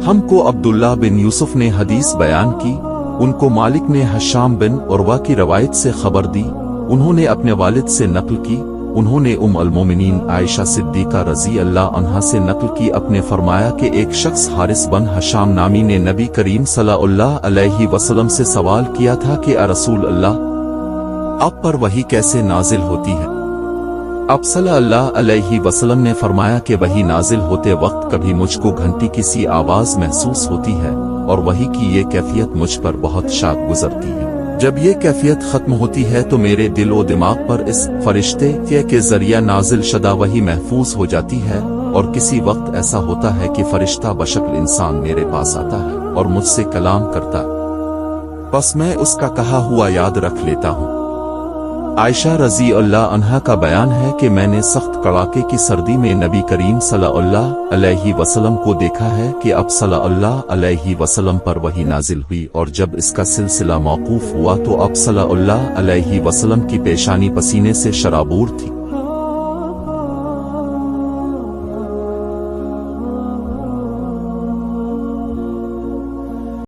हमको अब्दुल्लाह बिन यूसुफ ने हदीस बयान की, उनको मालिक ने हशाम बिन उर्वा की रवायत से खबर दी, उन्होंने अपने वालिद से नकल की, उन्होंने अल मोमिनीन आयशा सिद्दीका रजी अल्लाह अन्हा से नकल की, अपने फरमाया कि एक शख्स हारिस बन हशाम नामी ने नबी करीम सल्लल्लाहु अलैहि वसल्लम से सवाल किया था कि या रसूल अल्लाह, आप पर वही कैसे नाजिल होती है? आप सल्लल्लाहु अलैहि वसल्लम ने फरमाया कि वही नाजिल होते वक्त कभी मुझको घंटी की सी आवाज महसूस होती है और वही की ये कैफियत मुझ पर बहुत शाद गुजरती है। जब ये कैफियत खत्म होती है तो मेरे दिल और दिमाग पर इस फरिश्ते के जरिया नाजिल शदा वही महफूज हो जाती है, और किसी वक्त ऐसा होता है कि फरिश्ता बशक्ल इंसान मेरे पास आता है और मुझसे कलाम करता, बस मैं उसका कहा हुआ याद रख लेता हूँ। आयशा रजी अल्लाह अन्हा का बयान है कि मैंने सख्त कड़ाके की सर्दी में नबी करीम सल्लल्लाहु अलैहि वसल्लम को देखा है कि अब सल्लल्लाहु अलैहि वसल्लम पर वही नाजिल हुई, और जब इसका सिलसिला मौकूफ हुआ तो अब सल्लल्लाहु अलैहि वसल्लम की पेशानी पसीने से शराबूर थी।